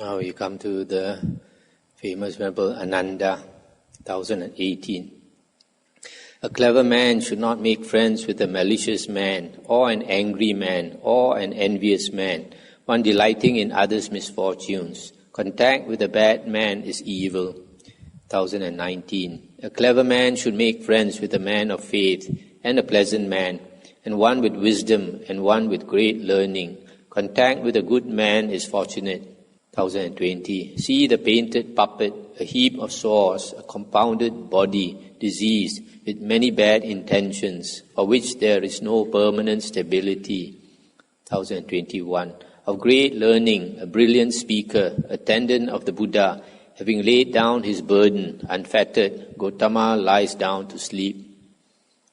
Now we come to the famous Venerable Ananda, 1018. A clever man should not make friends with a malicious man, or an angry man, or an envious man, one delighting in others' misfortunes. Contact with a bad man is evil. 1019. A clever man should make friends with a man of faith, and a pleasant man, and one with wisdom, and one with great learning. Contact with a good man is fortunate. 1020. See the painted puppet, a heap of sores, a compounded body, diseased, with many bad intentions, for which there is no permanent stability. 1021. Of great learning, a brilliant speaker, attendant of the Buddha, having laid down his burden, unfettered, Gautama lies down to sleep.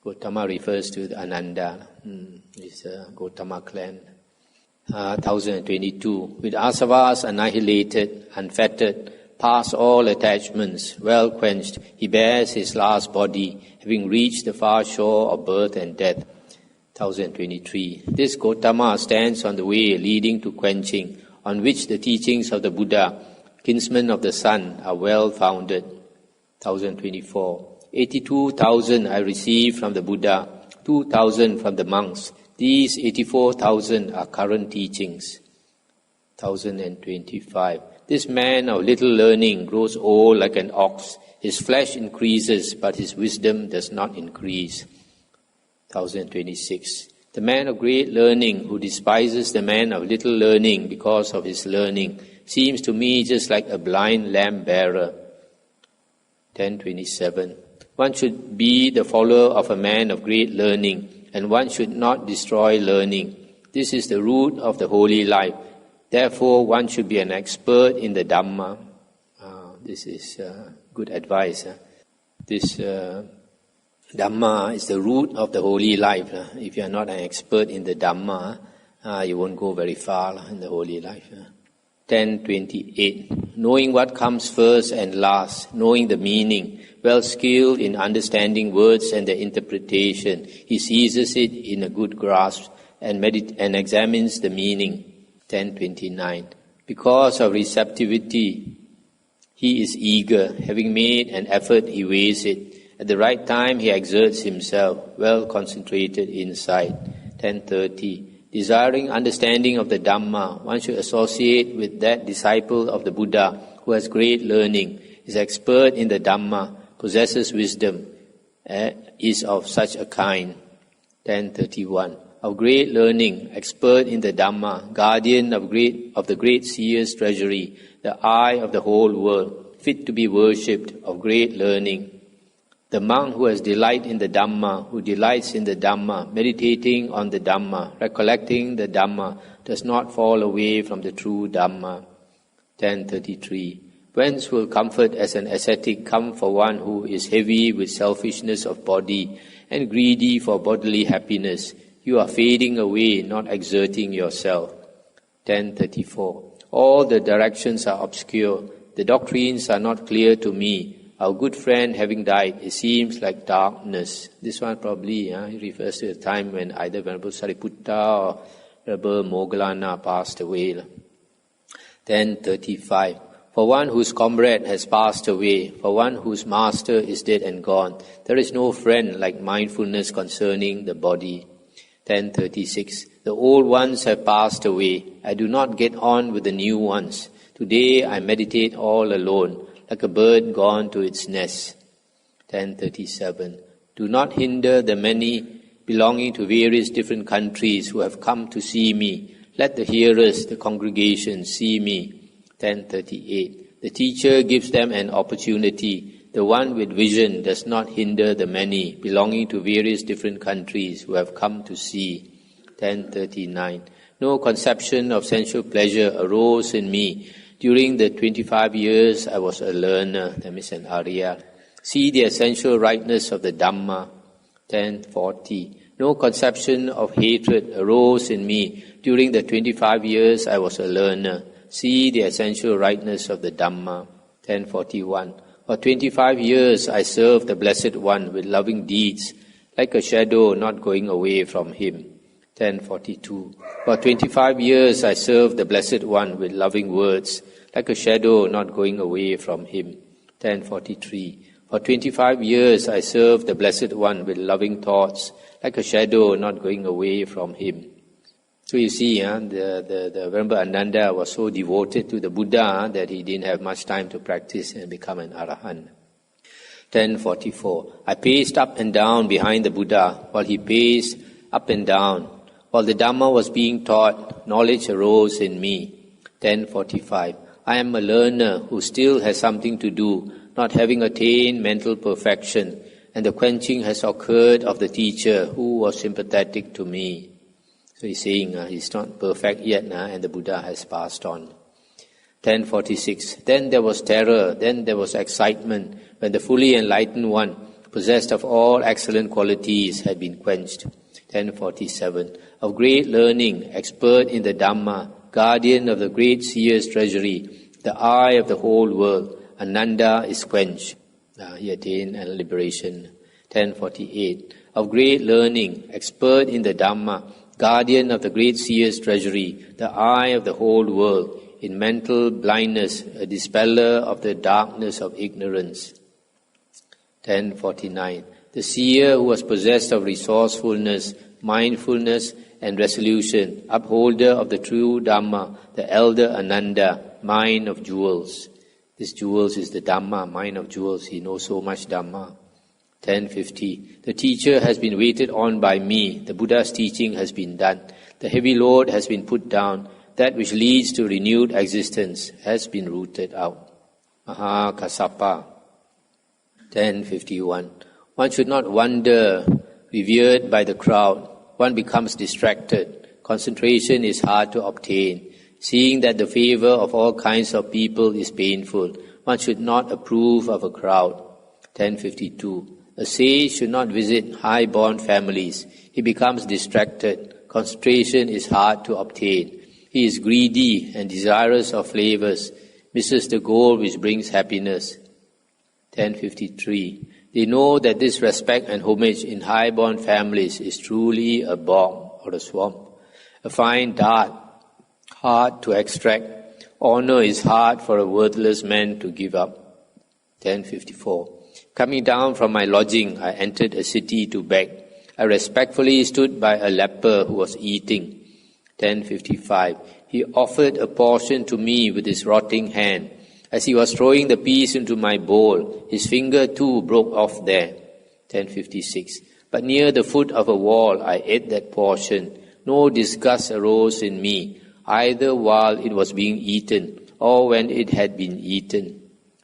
Gautama refers to the Ananda, this Gautama clan. 1022. With asavas annihilated, unfettered, past all attachments, well quenched, he bears his last body, having reached the far shore of birth and death. 1023. This Gautama stands on the way leading to quenching, on which the teachings of the Buddha, kinsman of the sun, are well founded. 1024. 82,000 I received from the Buddha, 2,000 from the monks. These 84,000 are current teachings. 1025. This man of little learning grows old like an ox. His flesh increases, but his wisdom does not increase. 1026. The man of great learning who despises the man of little learning because of his learning seems to me just like a blind lamp-bearer. 1027. One should be the follower of a man of great learning, and one should not destroy learning. This is the root of the holy life. Therefore, one should be an expert in the Dhamma. This is good advice. This Dhamma is the root of the holy life. If you are not an expert in the Dhamma, you won't go very far in the holy life. 1028. Knowing what comes first and last, knowing the meaning, well skilled in understanding words and their interpretation, he seizes it in a good grasp and examines the meaning. 1029. Because of receptivity, he is eager. Having made an effort, he weighs it. At the right time, he exerts himself, well concentrated inside. 1030. Desiring understanding of the Dhamma, one should associate with that disciple of the Buddha who has great learning, is expert in the Dhamma, possesses wisdom, is of such a kind. 1031. Of great learning, expert in the Dhamma, guardian of the great seer's treasury, the eye of the whole world, fit to be worshipped, of great learning. The monk who has delight in the Dhamma, who delights in the Dhamma, meditating on the Dhamma, recollecting the Dhamma, does not fall away from the true Dhamma. 1033. Whence will comfort as an ascetic come for one who is heavy with selfishness of body and greedy for bodily happiness? You are fading away, not exerting yourself. 1034. All the directions are obscure. The doctrines are not clear to me. Our good friend having died, it seems like darkness. This one probably refers to the time when either Venerable Sariputta or Venerable Moggallana passed away. 1035. For one whose comrade has passed away, for one whose master is dead and gone, there is no friend like mindfulness concerning the body. 1036. The old ones have passed away. I do not get on with the new ones. Today I meditate all alone, like a bird gone to its nest. 1037. Do not hinder the many belonging to various different countries who have come to see me. Let the hearers, the congregation, see me. 1038. The teacher gives them an opportunity. The one with vision does not hinder the many belonging to various different countries who have come to see. 1039. No conception of sensual pleasure arose in me. During the 25 years I was a learner, that means an Arya. See the essential rightness of the Dhamma. 1040. No conception of hatred arose in me. During the 25 years I was a learner. See the essential rightness of the Dhamma. 1041. For 25 years I served the Blessed One with loving deeds, like a shadow not going away from him. 1042. For 25 years I served the Blessed One with loving words, like a shadow not going away from him. 1043. For 25 years I served the Blessed One with loving thoughts, like a shadow not going away from him. So you see, the Venerable Ananda was so devoted to the Buddha that he didn't have much time to practice and become an Arahant. 1044. I paced up and down behind the Buddha while he paced up and down. While the Dhamma was being taught, knowledge arose in me. 1045. I am a learner who still has something to do, not having attained mental perfection, and the quenching has occurred of the teacher who was sympathetic to me. So he's saying he's not perfect yet, and the Buddha has passed on. 1046. Then there was terror, then there was excitement, when the fully enlightened one, possessed of all excellent qualities, had been quenched. 1047. Of great learning, expert in the Dhamma, guardian of the great seer's treasury, the eye of the whole world, Ananda is quenched. He attained liberation. 1048. Of great learning, expert in the Dhamma, guardian of the great seer's treasury, the eye of the whole world, in mental blindness, a dispeller of the darkness of ignorance. 1049. The seer who was possessed of resourcefulness, mindfulness, and resolution, upholder of the true Dhamma, the elder Ananda, mine of jewels. This jewels is the Dhamma, mine of jewels. He knows so much Dhamma. 1050. The teacher has been waited on by me. The Buddha's teaching has been done. The heavy load has been put down. That which leads to renewed existence has been rooted out. Maha Kassapa. 1051. One should not wander, revered by the crowd. One becomes distracted. Concentration is hard to obtain. Seeing that the favor of all kinds of people is painful, one should not approve of a crowd. 1052. A sage should not visit high-born families. He becomes distracted. Concentration is hard to obtain. He is greedy and desirous of flavors, misses the goal which brings happiness. 1053. They know that this respect and homage in high-born families is truly a bog or a swamp, a fine dart, hard to extract. Honor is hard for a worthless man to give up. 1054. Coming down from my lodging, I entered a city to beg. I respectfully stood by a leper who was eating. 1055. He offered a portion to me with his rotting hand. As he was throwing the piece into my bowl, his finger too broke off there. 1056. But near the foot of a wall, I ate that portion. No disgust arose in me, either while it was being eaten or when it had been eaten.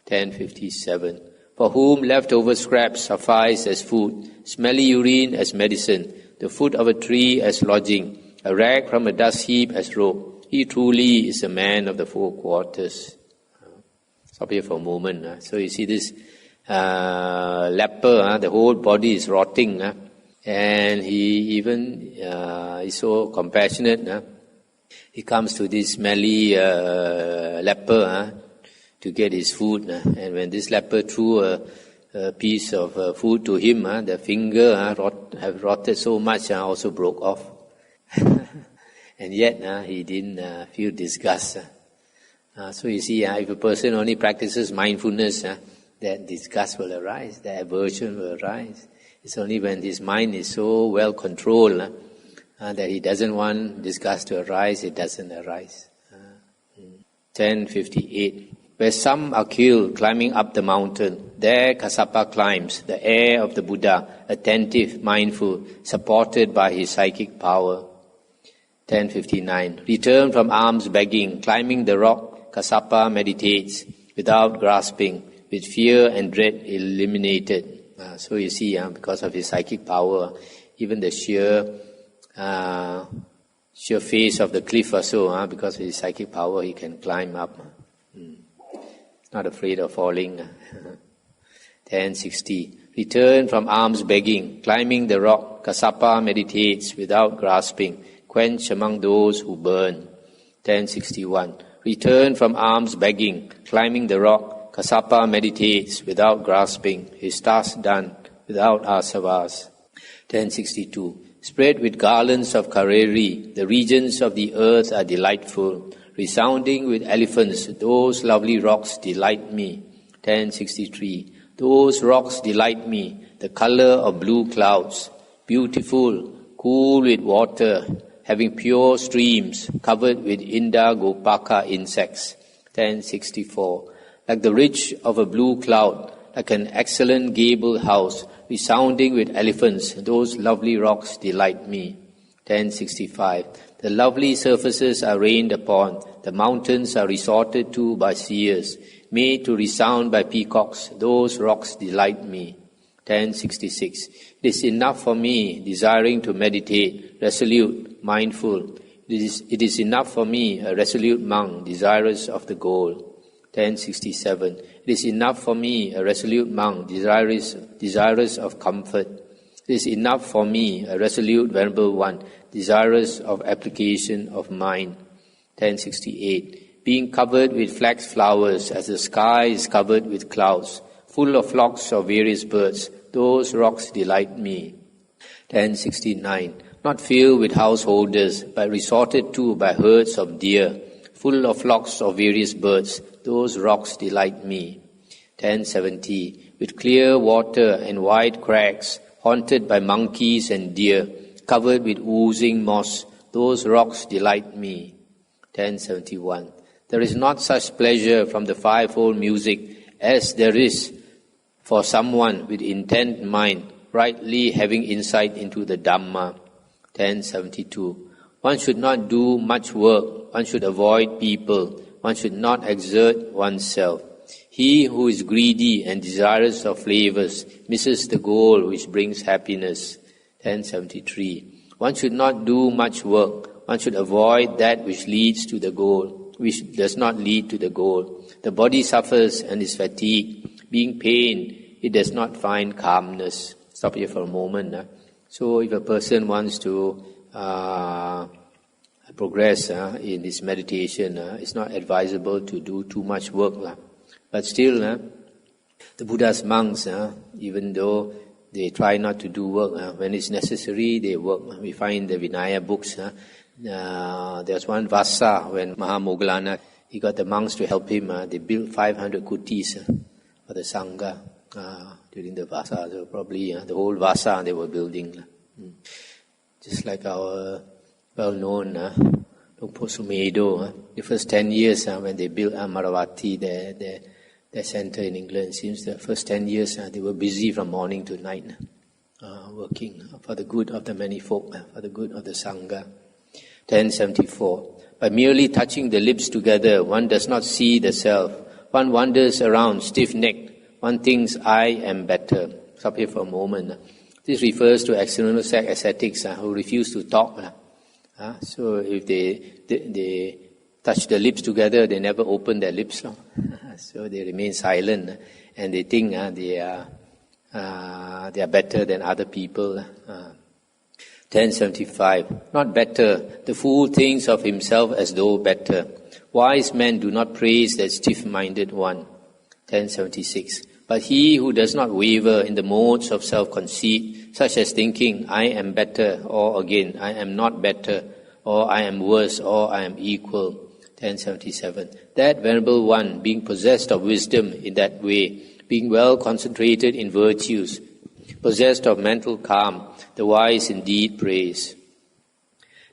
1057. For whom leftover scraps suffice as food, smelly urine as medicine, the foot of a tree as lodging, a rag from a dust heap as robe, he truly is a man of the four quarters. Stop here for a moment. So you see this leper, the whole body is rotting, and he even is so compassionate. He comes to this smelly leper to get his food, and when this leper threw a piece of food to him, the finger have rotted so much, also broke off. And yet he didn't feel disgust. So you see, if a person only practices mindfulness, that disgust will arise, that aversion will arise. It's only when his mind is so well controlled that he doesn't want disgust to arise, it doesn't arise. 1058. Where some are killed climbing up the mountain, there Kassapa climbs, the heir of the Buddha, attentive, mindful, supported by his psychic power. 1059. Return from alms begging, climbing the rock, Kassapa meditates without grasping, with fear and dread eliminated. So you see, because of his psychic power, even the sheer face of the cliff also, because of his psychic power, he can climb up. Not afraid of falling. 1060. Return from alms begging, climbing the rock, Kassapa meditates without grasping, quench among those who burn. 1061. Return from alms begging, climbing the rock, Kassapa meditates without grasping, his task done without asavas. 1062. Spread with garlands of kareri, the regions of the earth are delightful. Resounding with elephants, those lovely rocks delight me. 1063. Those rocks delight me, the color of blue clouds, beautiful, cool with water, having pure streams, covered with Indagopaka insects. 1064. Like the ridge of a blue cloud, like an excellent gable house, resounding with elephants, those lovely rocks delight me. 1065. The lovely surfaces are rained upon, the mountains are resorted to by seers, made to resound by peacocks, those rocks delight me. 1066. It is enough for me, desiring to meditate, resolute, mindful. It is enough for me, a resolute monk, desirous of the goal. 1067. It is enough for me, a resolute monk, desirous of comfort. It is enough for me, a resolute venerable one, desirous of application of mind. 1068. Being covered with flax flowers, as the sky is covered with clouds, full of flocks of various birds, those rocks delight me. 1069. Not filled with householders, but resorted to by herds of deer, full of flocks of various birds, those rocks delight me. 1070. With clear water and wide crags, haunted by monkeys and deer, covered with oozing moss, those rocks delight me. 1071. There is not such pleasure from the fivefold music as there is for someone with intent mind, rightly having insight into the Dhamma. 1072. One should not do much work, one should avoid people, one should not exert oneself. He who is greedy and desirous of flavors misses the goal which brings happiness. 1073. One should not do much work, one should avoid that which leads to the goal, which does not lead to the goal. The body suffers and is fatigued. Being pained, it does not find calmness. Stop here for a moment. So if a person wants to progress in this meditation, it's not advisable to do too much work. But still, the Buddha's monks, even though they try not to do work, when it's necessary, they work. We find the Vinaya books. There's one Vasa, when Mahamoggallana, he got the monks to help him. They built 500 kutis for the Sangha during the Vasa. So probably the whole Vasa they were building. Just like our well-known Lungpo Sumedo, the first 10 years when they built Amaravati, their center in England, seems the first 10 years they were busy from morning to night, working for the good of the many folk, for the good of the Sangha. 1074. By merely touching the lips together, one does not see the self. One wanders around stiff-necked. One thinks, I am better. Stop here for a moment. This refers to external ascetics who refuse to talk. So if they touch the lips together, they never open their lips. So they remain silent and they think they are better than other people. 1075. Not better. The fool thinks of himself as though better. Wise men do not praise that stiff-minded one. 1076. But he who does not waver in the modes of self-conceit, such as thinking, I am better, or again, I am not better, or I am worse, or I am equal. 1077. That venerable one, being possessed of wisdom in that way, being well concentrated in virtues, possessed of mental calm, the wise indeed praise.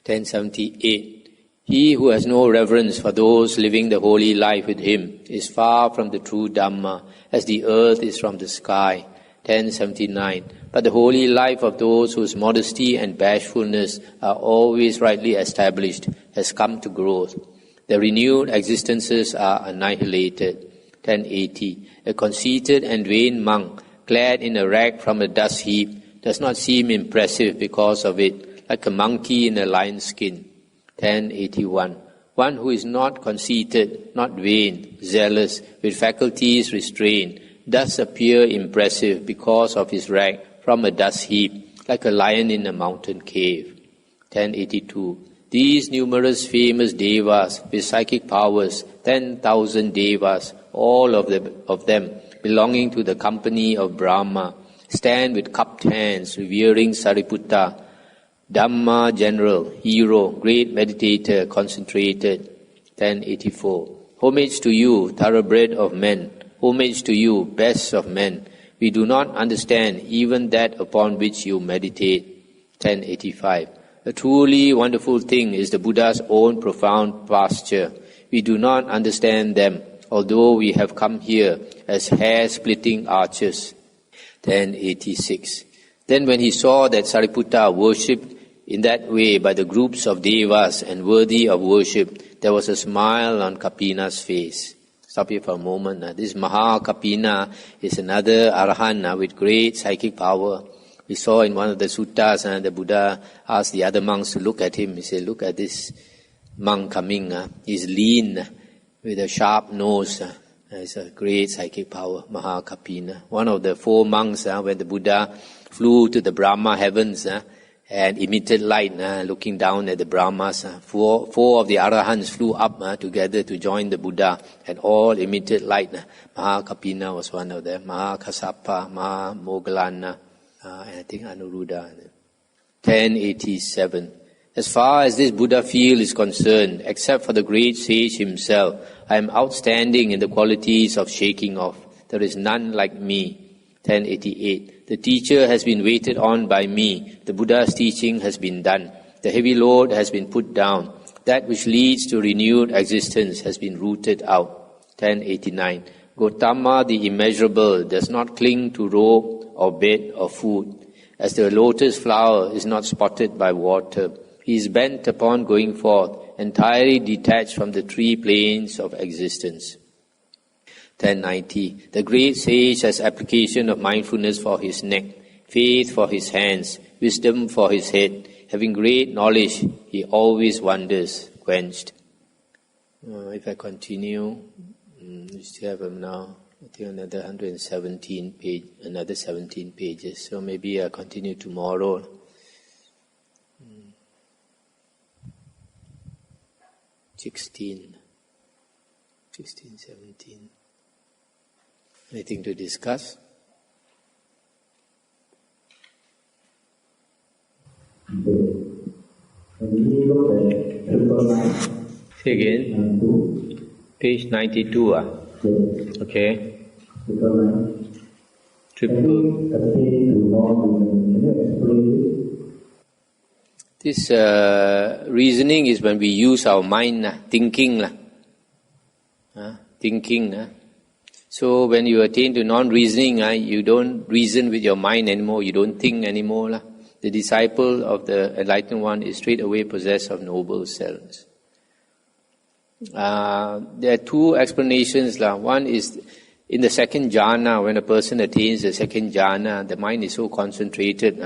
1078. He who has no reverence for those living the holy life with him is far from the true Dhamma, as the earth is from the sky. 1079. But the holy life of those whose modesty and bashfulness are always rightly established has come to growth. The renewed existences are annihilated. 1080. A conceited and vain monk, clad in a rag from a dust heap, does not seem impressive because of it, like a monkey in a lion's skin. 1081. One who is not conceited, not vain, zealous, with faculties restrained, does appear impressive because of his rag from a dust heap, like a lion in a mountain cave. 1082. These numerous famous devas with psychic powers, 10,000 devas, all of them belonging to the company of Brahma, stand with cupped hands, revering Sariputta, Dhamma general, hero, great meditator, concentrated. 1084. Homage to you, thoroughbred of men. Homage to you, best of men. We do not understand even that upon which you meditate. 1085. A truly wonderful thing is the Buddha's own profound pasture. We do not understand them, although we have come here as hair-splitting archers. 1086. Then when he saw that Sariputta worshipped in that way by the groups of devas and worthy of worship, there was a smile on Kapina's face. Stop here for a moment. This Maha Kapina is another Arahant with great psychic power. We saw in one of the suttas, the Buddha asked the other monks to look at him. He said, look at this monk coming. He's lean with a sharp nose. It's a great psychic power, Maha Kapina. One of the 4 monks, when the Buddha flew to the Brahma heavens and emitted light, looking down at the Brahmas, four of the Arahants flew up together to join the Buddha and all emitted light. Maha Kapina was one of them. Maha Kassapa, Maha Moggallana, and I think Anuruddha. 1087. As far as this Buddha field is concerned, except for the great sage himself, I am outstanding in the qualities of shaking off. There is none like me. 1088. The teacher has been waited on by me. The Buddha's teaching has been done. The heavy load has been put down. That which leads to renewed existence has been rooted out. 1089. Gautama the immeasurable does not cling to robe or bed or food. As the lotus flower is not spotted by water, he is bent upon going forth, entirely detached from the 3 planes of existence. 1090. The great sage has application of mindfulness for his neck, faith for his hands, wisdom for his head. Having great knowledge, he always wanders, quenched. If I continue, we still have now, I think another 117 page, another 17 pages. So maybe I'll continue tomorrow. 16, 17. Anything to discuss? Say again. Page 92. Okay. Triple. This reasoning is when we use our mind, thinking. So when you attain to non-reasoning, you don't reason with your mind anymore, you don't think anymore. The disciple of the enlightened one is straight away possessed of noble selves. There are 2 explanations. One is in the second jhana, when a person attains the second jhana, the mind is so concentrated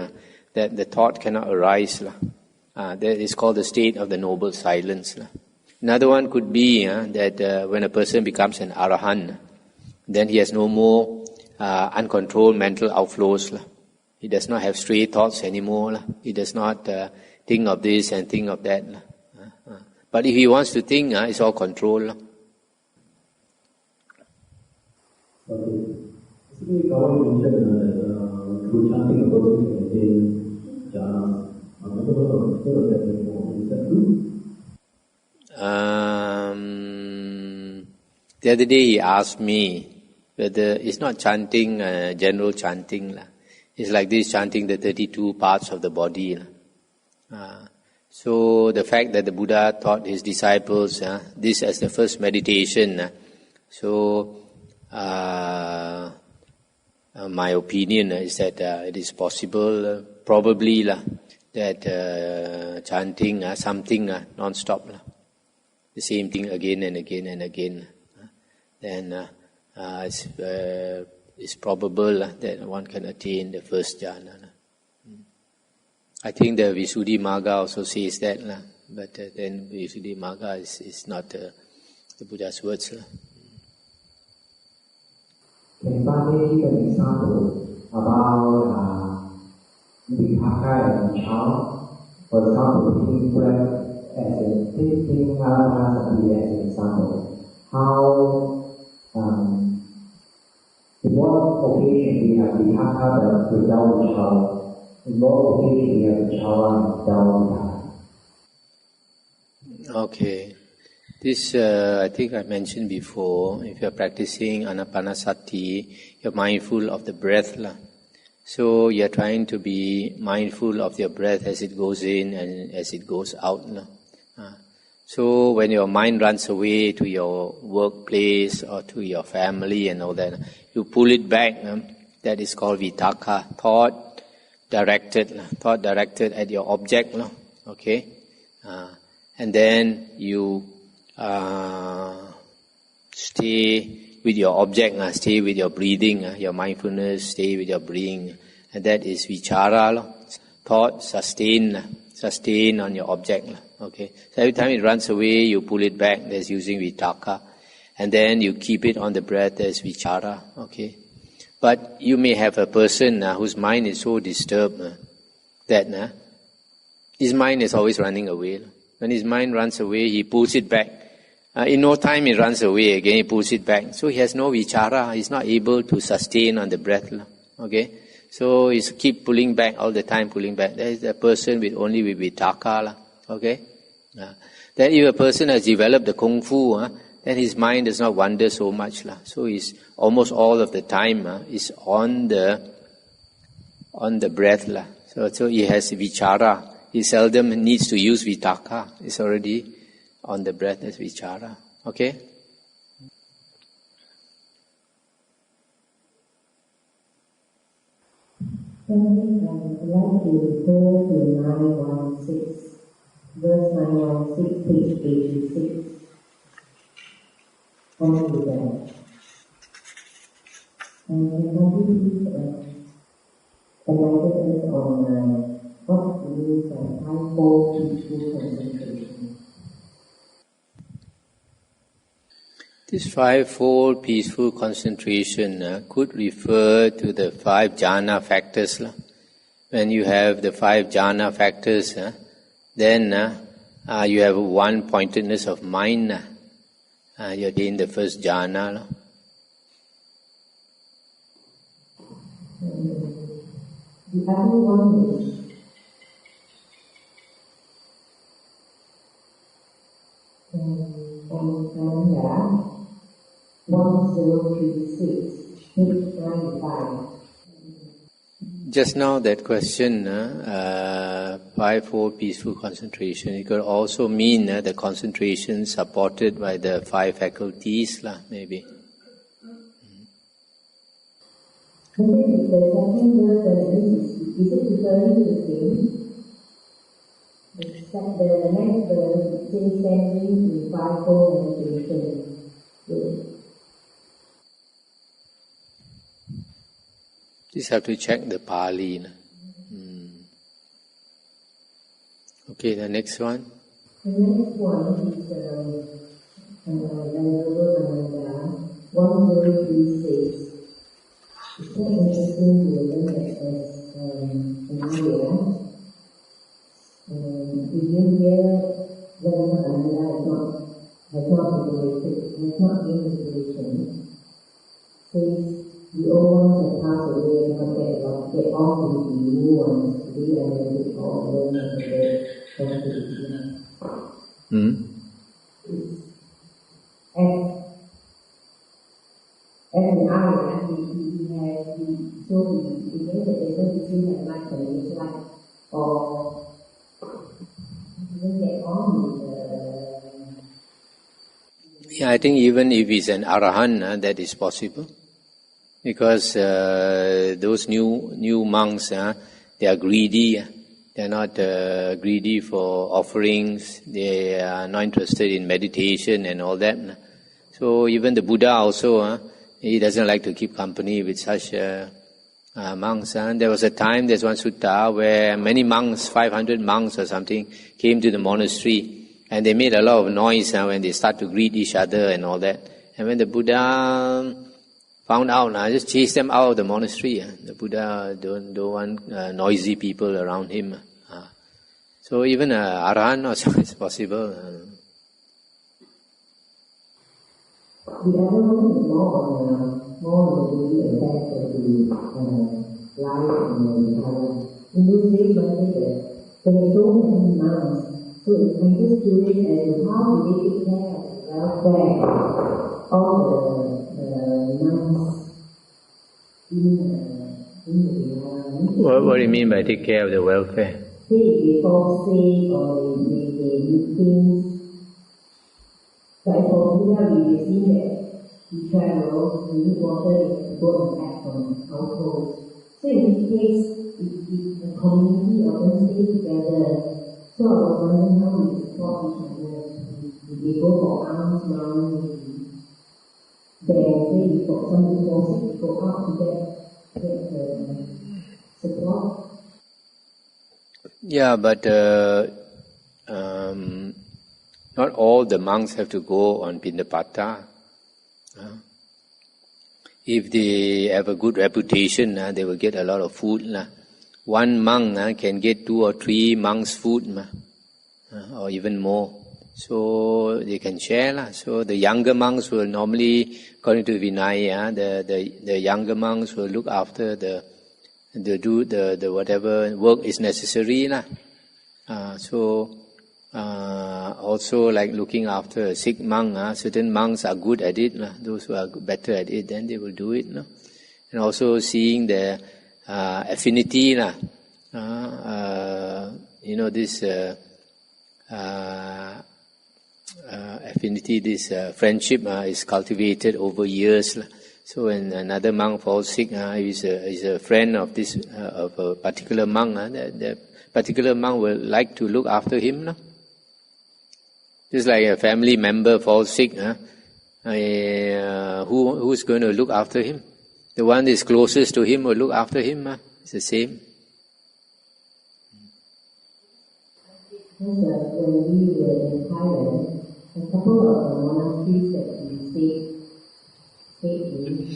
that the thought cannot arise. That is called the state of the noble silence. Another one could be that when a person becomes an arahant, then he has no more uncontrolled mental outflows. He does not have stray thoughts anymore. He does not think of this and think of that. But if he wants to think, it's all control. The other day he asked me whether it's not chanting, general chanting. It's like this, chanting the 32 parts of the body. So the fact that the Buddha taught his disciples this as the first meditation, so my opinion is that it is possible, probably, that chanting something non-stop, the same thing again and again and again, then it's probable that one can attain the first jhana. I think the Visuddhimagga also says that, but then Visuddhimagga is not the Buddha's words. Can somebody give an example about Vipassana and child? For example, taking breath taking Anapanasati as an example. How, in what occasion we have Vipassana without the child? In what occasion we have the child without Vipassana? Okay. This, I think I mentioned before, if you're practicing anapanasati, you're mindful of the breath. So you're trying to be mindful of your breath as it goes in and as it goes out. So when your mind runs away to your workplace or to your family and all that, you pull it back. That is called vitakka, thought directed at your object. Okay? And then you stay with your object, stay with your breathing, your mindfulness, stay with your breathing. And that is vichara, thought, sustain on your object. Okay? So every time it runs away, you pull it back, that's using vitakka. And then you keep it on the breath, that's vichara. Okay? But you may have a person whose mind is so disturbed that his mind is always running away. When his mind runs away, he pulls it back. In no time it runs away again, he pulls it back. So he has no vichara, he's not able to sustain on the breath. Okay? So he's keep pulling back all the time, pulling back. That is a person with only with vitakka. Okay? Then if a person has developed the kung fu, then his mind does not wander so much. So he's almost all of the time is on the breath. So he has vichara. He seldom needs to use vitakka. It's already on the breath as vichara. Okay? I'd like to refer to 916, verse 916, page 86. Only that. And somebody enlighten us on what means fivefold peaceful concentration. This fivefold peaceful concentration could refer to the 5 jhana factors. When you have the 5 jhana factors, then you have one-pointedness of mind. You're in the first jhana. The other one is on Canada, 1036, page 95. Just now that question, fivefold peaceful concentration, it could also mean the concentration supported by the 5 faculties, maybe. Maybe the second verse, is it referring to the same? The next verse says standing in fivefold meditation. Just have to check the Pali. Okay, the next one. The next one is Venerable 1036. It's quite interesting to learn that as an area. If you hear Venerable has not been liberated, says the old ones have passed away and get off with the new ones, re-energize all learn and forget. As an area, he knows that they don't see that much in his life, or he doesn't get on with Yeah, I think even if he's an arahant, that is possible. Because those new monks, they are greedy. They are not greedy for offerings. They are not interested in meditation and all that. So even the Buddha also, he doesn't like to keep company with such monks. There was a time, there's one sutta where many monks, 500 monks or something, came to the monastery. And they made a lot of noise when they start to greet each other and all that. And when the Buddha found out, just chased them out of the monastery. The Buddha don't want noisy people around him. So even arahant also is possible. The other one is more on the effect of the life and the power. In this statement, there are so many monks So I'm just curious as to how do they take care of the welfare of the nuns in the environment. What do you mean by take care of the welfare? They fall sick or they need things. But for here we see that we travel, we need water, we go and pack from households. So in this case, the community of them stay together. So I was wondering how we support each other. We go for arms round, there, say, we got something for sick, we go out to get support. Yeah, but not all the monks have to go on Pindapata. If they have a good reputation, they will get a lot of food. One monk can get 2 or 3 monks' food, or even more. So they can share. So the younger monks will normally, according to Vinaya, the younger monks will look after the whatever work is necessary. Also like looking after a sick monk, certain monks are good at it. Those who are better at it, then they will do it. And also seeing the affinity, this affinity, this friendship is cultivated over years. So when another monk falls sick, he's a friend of this of a particular monk. The particular monk will like to look after him. Just like a family member falls sick, who's going to look after him? The one that is closest to him will look after him. It's the same. When we were in Thailand, a couple of monasteries that we stayed in,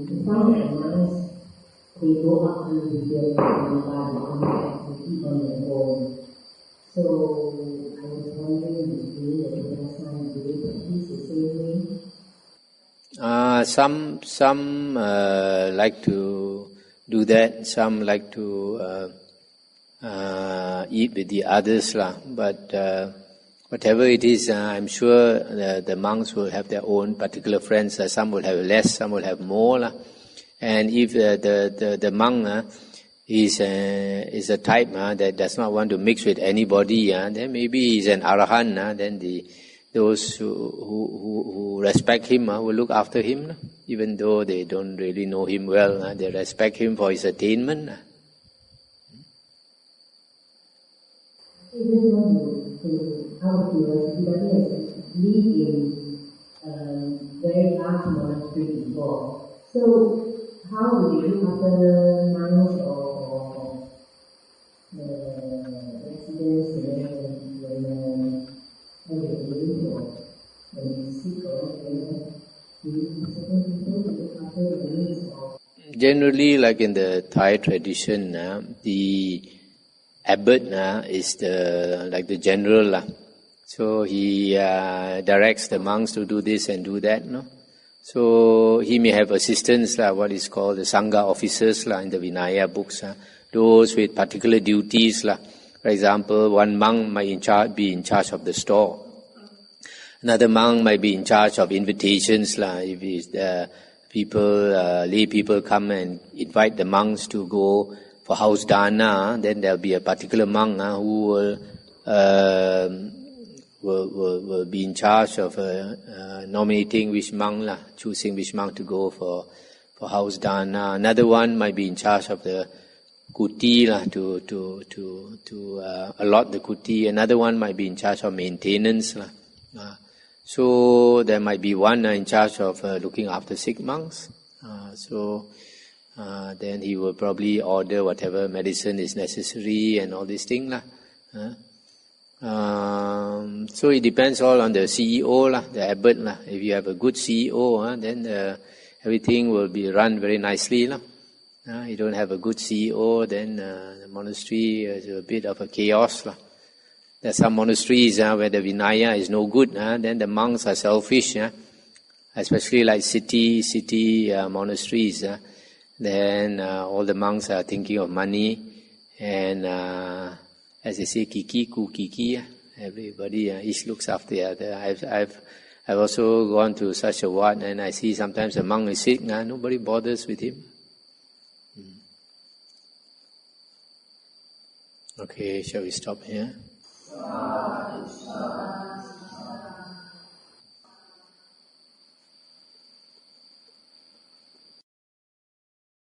we find that monks, they go up to the hill and come back and keep on their own. So I was wondering if you, the Buddhism, do they practice the same way? Some like to do that. Some like to eat with the others, but whatever it is, I'm sure the monks will have their own particular friends. Some will have less, some will have more. And if the monk is a type that does not want to mix with anybody, then maybe he's an arahant. Then those who respect him will look after him, even though they don't really know him well. They respect him for his attainment. I just want to out of curiosity, but yes, live in very large monastery before. So how do they look after monks or residents when they live or when they sick or whatever? Do you certain people to look after the needs of? Generally, like in the Thai tradition, the abbot is like the general. So he directs the monks to do this and do that. So he may have assistants, what is called the Sangha officers in the Vinaya books. Those with particular duties. For example, one monk might be in charge of the store. Another monk might be in charge of invitations. If it's lay people come and invite the monks to go for house dana, then there'll be a particular monk who will be in charge of nominating which monk, choosing which monk to go for house dana. Another one might be in charge of the kuti, to allot the kuti. Another one might be in charge of maintenance. So there might be one in charge of looking after sick monks. Then he will probably order whatever medicine is necessary and all these things. So it depends all on the CEO, the abbot. If you have a good CEO, then everything will be run very nicely. You don't have a good CEO, then the monastery is a bit of a chaos. There are some monasteries where the Vinaya is no good, then the monks are selfish, especially like city monasteries. Then all the monks are thinking of money and as they say, kiki ku kiki. Everybody each looks after the other. I've also gone to such a ward, and I see sometimes a monk is sick, nobody bothers with him. Okay, shall we stop here?